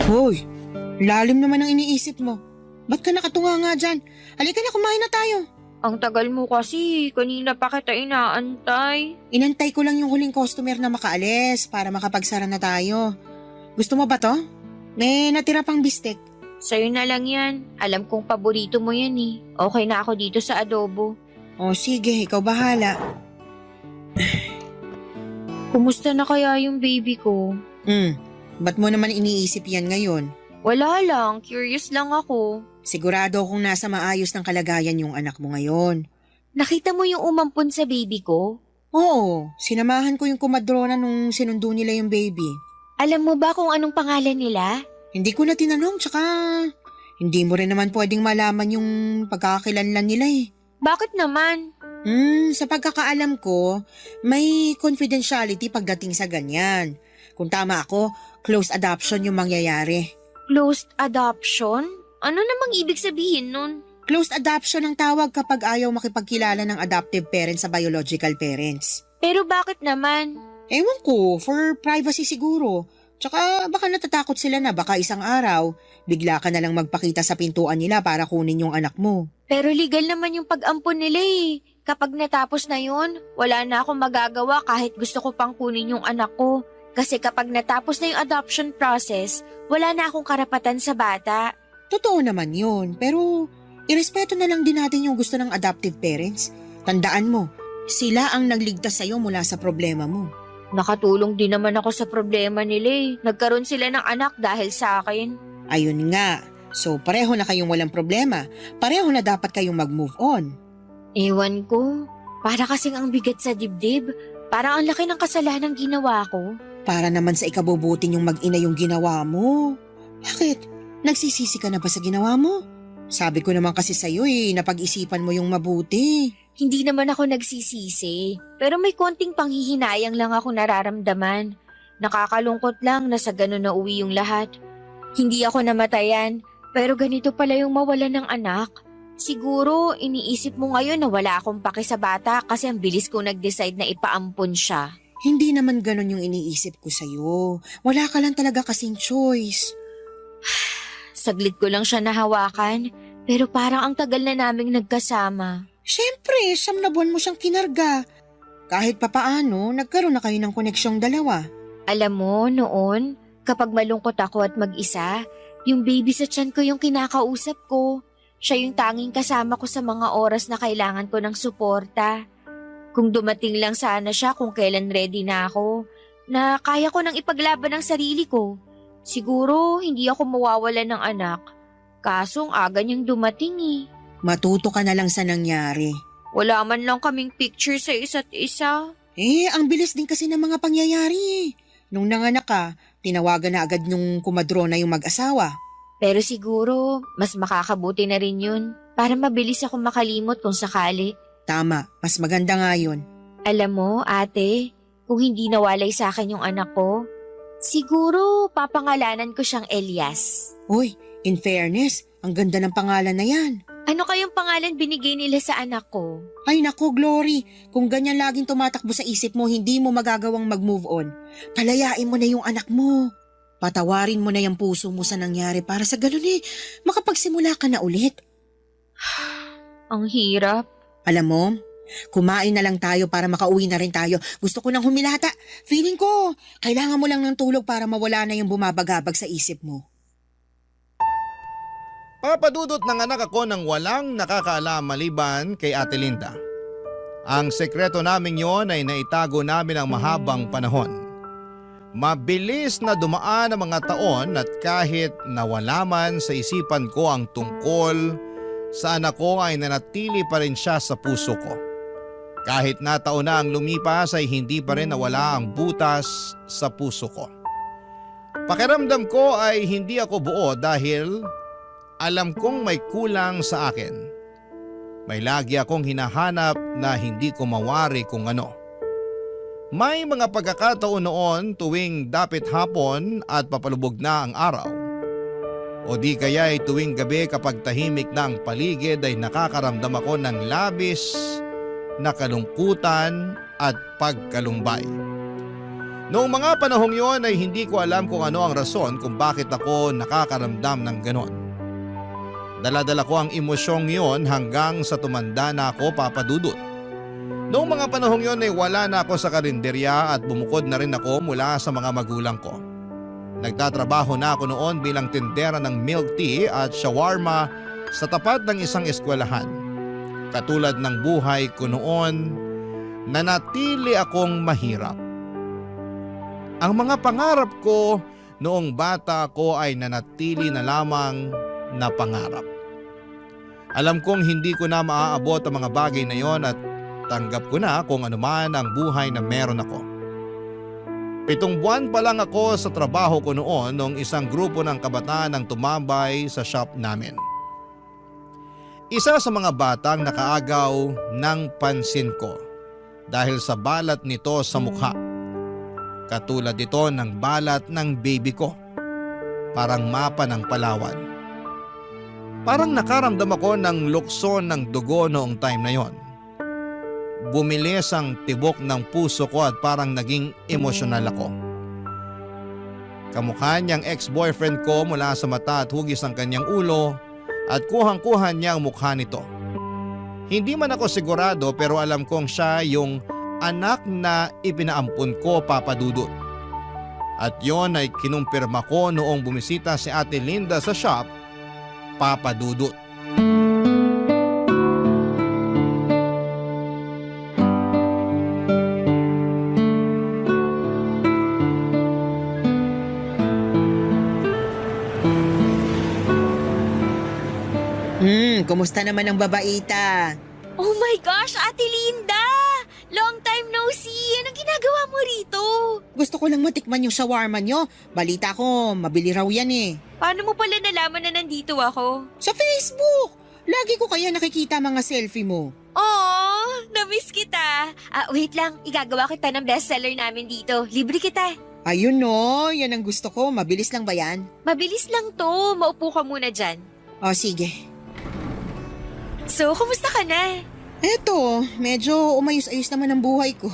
S5: Hoy, lalim naman ang iniisip mo. Ba't ka nakatunga nga dyan? Halika na, kumain na tayo.
S4: Ang tagal mo kasi, kanina pa kita inaantay.
S5: Inantay ko lang yung huling customer na makaalis para makapagsara na tayo. Gusto mo ba to? May natira pang bistek.
S4: Sa'yo na lang yan. Alam kong paborito mo yan eh. Okay na ako dito sa adobo.
S5: O sige, ikaw bahala.
S4: Kumusta na kaya yung baby ko?
S5: Ba't mo naman iniisip yan ngayon?
S4: Wala lang, curious lang ako.
S5: Sigurado akong nasa maayos ng kalagayan yung anak mo ngayon.
S4: Nakita mo yung umampon sa baby ko?
S5: Oo, sinamahan ko yung kumadrona nung sinundo nila yung baby.
S4: Alam mo ba kung anong pangalan nila?
S5: Hindi ko na tinanong, tsaka hindi mo rin naman pwedeng malaman yung pagkakakilanlan nila eh.
S4: Bakit naman?
S5: Sa pagkakaalam ko, may confidentiality pagdating sa ganyan. Kung tama ako, close adoption yung mangyayari.
S4: Closed adoption? Ano namang ibig sabihin nun?
S5: Closed adoption ang tawag kapag ayaw makipagkilala ng adoptive parents sa biological parents.
S4: Pero bakit naman?
S5: Ewan ko, for privacy siguro. Tsaka baka natatakot sila na baka isang araw, bigla ka na lang magpakita sa pintuan nila para kunin yung anak mo.
S4: Pero legal naman yung pag-ampon nila eh. Kapag natapos na yun, wala na akong magagawa kahit gusto ko pang kunin yung anak ko. Kasi kapag natapos na yung adoption process, wala na akong karapatan sa bata.
S5: Totoo naman yun, pero irespeto na lang din natin yung gusto ng adoptive parents. Tandaan mo, sila ang nagligtas sa'yo mula sa problema mo.
S4: Nakatulong din naman ako sa problema nila eh. Nagkaroon sila ng anak dahil sa akin.
S5: Ayun nga, so pareho na kayong walang problema. Pareho na dapat kayong mag-move on.
S4: Ewan ko, para kasing ang bigat sa dibdib. Parang ang laki ng kasalanang ginawa ko.
S5: Para naman sa ikabubuti yung mag-ina yung ginawa mo. Bakit? Nagsisisi ka na ba sa ginawa mo? Sabi ko naman kasi sa'yo napag-isipan mo yung mabuti.
S4: Hindi naman ako nagsisisi, pero may konting panghihinayang lang ako nararamdaman. Nakakalungkot lang na sa ganun na uwi yung lahat. Hindi ako namatayan, pero ganito pala yung mawalan ng anak. Siguro, iniisip mo ngayon na wala akong paki sa bata kasi ang bilis kong nag-decide na ipaampon siya.
S5: Hindi naman ganun yung iniisip ko sa'yo. Wala ka lang talaga kasing choice.
S4: Saglit ko lang siya nahawakan, pero parang ang tagal na naming nagkasama.
S5: Siyempre, 9 na buwan mo siyang kinarga. Kahit papaano, nagkaroon na kayo ng koneksyong dalawa.
S4: Alam mo, noon, kapag malungkot ako at mag-isa, yung baby sa tiyan ko yung kinakausap ko. Siya yung tanging kasama ko sa mga oras na kailangan ko ng suporta. Kung dumating lang sana siya kung kailan ready na ako, na kaya ko nang ipaglaban ang sarili ko, siguro hindi ako mawawalan ng anak. Kaso ang aga niyang dumating eh.
S5: Matuto ka na lang sa nangyari.
S4: Wala man lang kaming picture sa isa't isa.
S5: Ang bilis din kasi ng mga pangyayari. Nung nanganak ka, tinawagan na agad nung kumadrona yung mag-asawa.
S4: Pero siguro, mas makakabuti na rin yun para mabilis ako makalimot kung sakali.
S5: Tama, mas maganda nga yun.
S4: Alam mo, ate, kung hindi nawalay sa akin yung anak ko, siguro papangalanan ko siyang Elias.
S5: Uy, in fairness, ang ganda ng pangalan na yan.
S4: Ano kayong pangalan binigay nila sa anak ko?
S5: Ay nako, Glory, kung ganyan laging tumatakbo sa isip mo, hindi mo magagawang mag-move on. Palayain mo na yung anak mo. Patawarin mo na yung puso mo sa nangyari para sa ganun makapagsimula ka na ulit.
S4: Ang hirap.
S5: Alam mo, kumain na lang tayo para makauwi na rin tayo. Gusto ko nang humilata. Feeling ko, kailangan mo lang ng tulog para mawala na yung bumabagabag sa isip mo.
S3: Papadudot ng anak ako ng walang nakakaalam maliban kay Ate Linda. Ang sekreto namin yon ay naitago namin ang mahabang panahon. Mabilis na dumaan ang mga taon at kahit nawala man sa isipan ko ang tungkol sa anak ko ay nanatili pa rin siya sa puso ko. Kahit na taon na ang lumipas ay hindi pa rin nawala ang butas sa puso ko. Pakiramdam ko ay hindi ako buo dahil alam kong may kulang sa akin. May lagi akong hinahanap na hindi ko mawari kung ano. May mga pagkakataon noon tuwing dapit hapon at papalubog na ang araw. O di kaya ay tuwing gabi kapag tahimik na ang paligid ay nakakaramdam ako ng labis na kalungkutan at pagkalumbay. Noong mga panahong yon ay hindi ko alam kung ano ang rason kung bakit ako nakakaramdam ng ganon. Dala-dala ko ang emosyong yon hanggang sa tumanda na ako, Papadudot. Noong mga panahong yon ay wala na ako sa karinderya at bumukod na rin ako mula sa mga magulang ko. Nagtatrabaho na ako noon bilang tindera ng milk tea at shawarma sa tapat ng isang eskwelahan. Katulad ng buhay ko noon, nanatili akong mahirap. Ang mga pangarap ko noong bata ko ay nanatili na lamang na pangarap. Alam kong hindi ko na maaabot ang mga bagay na yon at tanggap ko na kung anuman ang buhay na meron ako. 7 buwan pa lang ako sa trabaho ko noon nung isang grupo ng kabataan ang tumambay sa shop namin. Isa sa mga batang nakaagaw ng pansin ko dahil sa balat nito sa mukha. Katulad ito ng balat ng baby ko. Parang mapa ng Palawan. Parang nakaramdam ako ng lukson ng dugo noong time na yon. Bumilis ang tibok ng puso ko at parang naging emosyonal ako. Kamukha niyang ex-boyfriend ko mula sa mata at hugis ng kanyang ulo at kuhang-kuha niya ang mukha nito. Hindi man ako sigurado pero alam kong siya yung anak na ipinaampun ko, Papa Dudut. At yon ay kinumpirma ko noong bumisita si Ate Linda sa shop, Papa Dudut.
S5: Kumusta naman ang babaita?
S4: Oh my gosh, Ate Linda! Long time no see! Anong ginagawa mo rito?
S5: Gusto ko lang matikman yung shawarma nyo. Balita ko, mabili raw yan eh.
S4: Paano mo pala nalaman na nandito ako?
S5: Sa Facebook! Lagi ko kaya nakikita mga selfie mo.
S4: Oh, na-miss kita. Wait lang, igagawa kita ng bestseller namin dito. Libre kita.
S5: Ayun no, yan ang gusto ko. Mabilis lang ba yan?
S4: Mabilis lang to. Maupo ka muna dyan.
S5: O sige.
S4: So, kumusta ka na?
S5: Eto, medyo umayos-ayos naman ang buhay ko.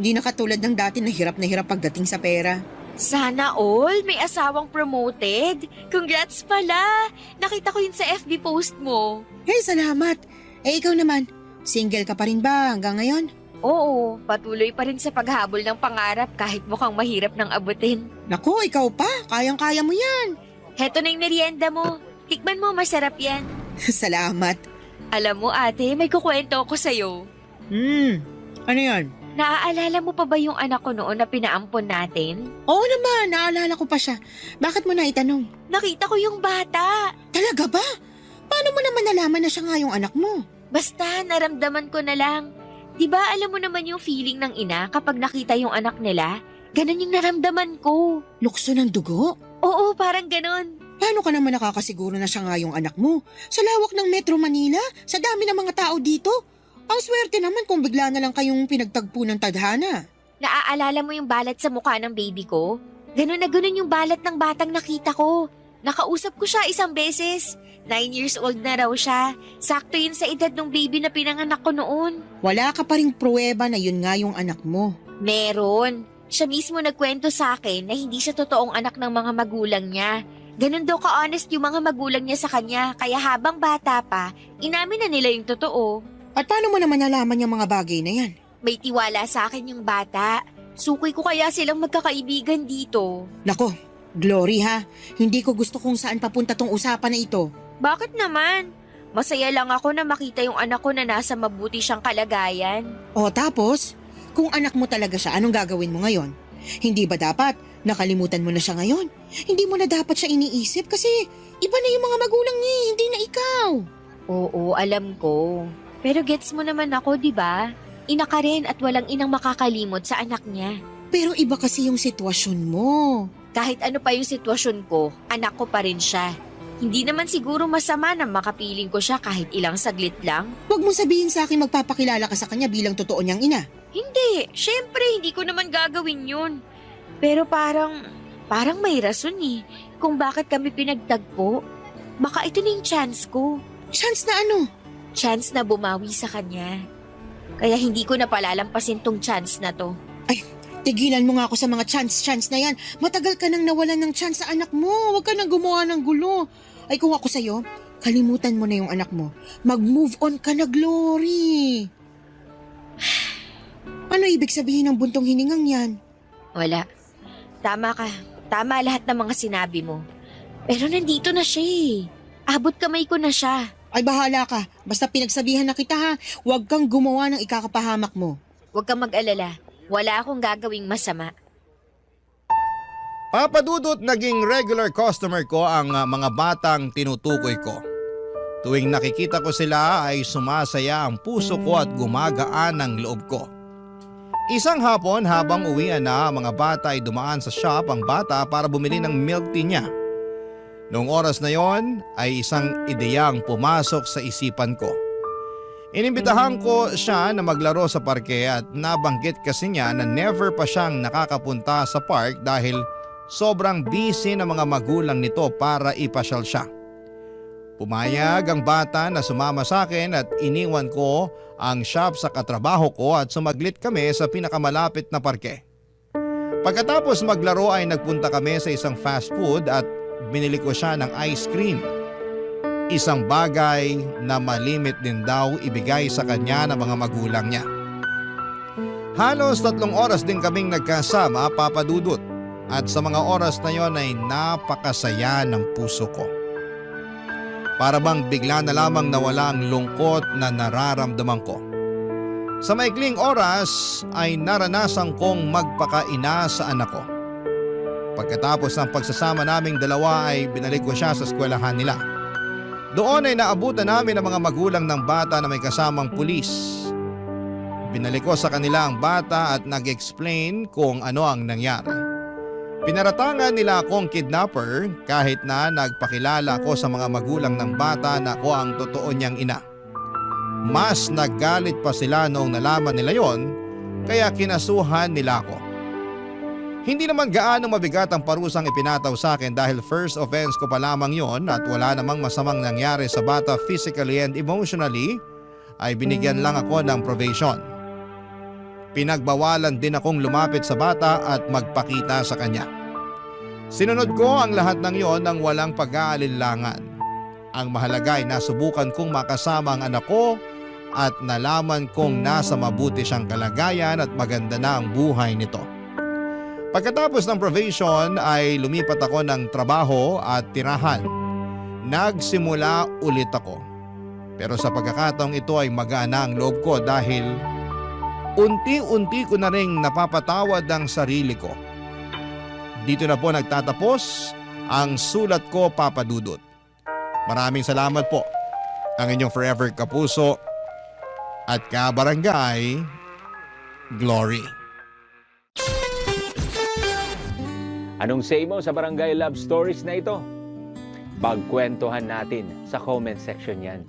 S5: Hindi na katulad ng dati na hirap pagdating sa pera.
S4: Sana all, may asawang promoted. Congrats pala. Nakita ko yun sa FB post mo.
S5: Hey, salamat. Eh ikaw naman, single ka pa rin ba hanggang ngayon?
S4: Oo, patuloy pa rin sa paghabol ng pangarap kahit mukhang mahirap nang abutin.
S5: Naku, ikaw pa. Kayang-kaya mo yan.
S4: Heto na yung merienda mo. Tikman mo, masarap yan.
S5: Salamat.
S4: Alam mo ate, may kukwento ako sa'yo.
S5: Ano yan?
S4: Naaalala mo pa ba yung anak ko noon na pinaampon natin?
S5: Oo naman, naalala ko pa siya. Bakit mo na itanong?
S4: Nakita ko yung bata.
S5: Talaga ba? Paano mo naman nalaman na siya nga yung anak mo?
S4: Basta naramdaman ko na lang. Diba alam mo naman yung feeling ng ina kapag nakita yung anak nila? Ganon yung naramdaman ko.
S5: Lukso ng dugo?
S4: Oo, parang ganon.
S5: Paano ka naman nakakasiguro na siya nga yung anak mo? Sa lawak ng Metro Manila, sa dami ng mga tao dito. Ang swerte naman kung bigla na lang kayong pinagtagpo ng tadhana.
S4: Naaalala mo yung balat sa mukha ng baby ko? Ganon na ganon yung balat ng batang nakita ko. Nakausap ko siya isang beses. 9 years old na raw siya. Sakto yun sa edad ng baby na pinanganak ko noon.
S5: Wala ka pa ring pruweba na yun nga yung anak mo.
S4: Meron. Siya mismo nagkwento sa akin na hindi siya totoong anak ng mga magulang niya. Ganon daw ka-honest yung mga magulang niya sa kanya, kaya habang bata pa, inamin na nila yung totoo.
S5: At paano mo naman nalaman yung mga bagay na yan?
S4: May tiwala sa akin yung bata. Sukoy ko kaya silang magkakaibigan dito.
S5: Nako, Glory ha, hindi ko gusto kung saan papunta tong usapan na ito.
S4: Bakit naman? Masaya lang ako na makita yung anak ko na nasa mabuti siyang kalagayan.
S5: O tapos, kung anak mo talaga siya, anong gagawin mo ngayon? Hindi ba dapat nakalimutan mo na siya ngayon? Hindi mo na dapat siya iniisip kasi iba na yung mga magulang niya, hindi na ikaw.
S4: Oo, alam ko. Pero gets mo naman ako, di ba? Ina ka rin at walang inang makakalimot sa anak niya.
S5: Pero iba kasi yung sitwasyon mo.
S4: Kahit ano pa yung sitwasyon ko, anak ko pa rin siya. Hindi naman siguro masama na makapiling ko siya kahit ilang saglit lang.
S5: Huwag mong sabihin sa akin magpapakilala ka sa kanya bilang totoo niyang ina.
S4: Hindi, syempre hindi ko naman gagawin yun. Pero parang may rason eh kung bakit kami pinagtagpo. Baka ito na yung chance ko.
S5: Chance na ano?
S4: Chance na bumawi sa kanya. Kaya hindi ko na palalampasin tong chance na to.
S5: Ay, tigilan mo nga ako sa mga chance na yan. Matagal ka nang nawalan ng chance sa anak mo. Huwag ka nang gumawa ng gulo. Ay kung ako sa'yo, kalimutan mo na yung anak mo. Mag-move on ka na, Glory. Ano ibig sabihin ng buntong hiningang yan?
S4: Wala. Tama ka. Tama lahat ng mga sinabi mo. Pero nandito na siya eh. Abot kamay ko na siya.
S5: Ay bahala ka. Basta pinagsabihan na kita ha. Huwag kang gumawa ng ikakapahamak mo.
S4: Huwag kang mag-alala. Wala akong gagawing masama.
S3: Papadudot naging regular customer ko ang mga batang tinutukoy ko. Tuwing nakikita ko sila ay sumasaya ang puso ko at gumagaan ang loob ko. Isang hapon habang uwian na ang mga bata ay dumaan sa shop ang bata para bumili ng milk tea niya. Noong oras na yon ay isang ideyang pumasok sa isipan ko. Inimbitahan ko siya na maglaro sa parke at nabanggit kasi niya na never pa siyang nakakapunta sa park dahil sobrang busy ng mga magulang nito para ipasyal siya. Pumayag ang bata na sumama sa akin at iniwan ko ang shop sa katrabaho ko at sumaglit kami sa pinakamalapit na parke. Pagkatapos maglaro ay nagpunta kami sa isang fast food at binili ko siya ng ice cream. Isang bagay na malimit din daw ibigay sa kanya ng mga magulang niya. Halos 3 oras din kaming nagkasama, Papa Dudut. At sa mga oras na yon ay napakasaya ng puso ko. Para bang bigla na lamang nawala ang lungkot na nararamdaman ko. Sa maikling oras ay naranasan kong magpakaina sa anak ko. Pagkatapos ng pagsasama naming dalawa ay binalik ko siya sa eskwelahan nila. Doon ay naabutan namin ang mga magulang ng bata na may kasamang pulis. Binalik ko sa kanila ang bata at nag-explain kung ano ang nangyari. Pinaratangan nila akong kidnapper kahit na nagpakilala ko sa mga magulang ng bata na ako ang totoo niyang ina. Mas naggalit pa sila noong nalaman nila yon, kaya kinasuhan nila ako. Hindi naman gaano mabigat ang parusang ipinataw sa akin dahil first offense ko pa lamang yon at wala namang masamang nangyari sa bata physically and emotionally, ay binigyan lang ako ng probation. Pinagbawalan din akong lumapit sa bata at magpakita sa kanya. Sinunod ko ang lahat ng yon ng walang pag-aalinlangan. Ang mahalaga ay nasubukan kong makasama ang anak ko at nalaman kong nasa mabuti siyang kalagayan at maganda na ang buhay nito. Pagkatapos ng probation ay lumipat ako ng trabaho at tirahan. Nagsimula ulit ako. Pero sa pagkakataong ito ay magaan na ang loob ko dahil unti-unti ko na ring napapatawad ang sarili ko. Dito na po nagtatapos ang sulat ko, Papa Dudut. Maraming salamat po. Ang inyong forever kapuso at kabarangay, Glory.
S6: Anong say mo sa Barangay Love Stories na ito? Pagkwentuhan natin sa comment section yan.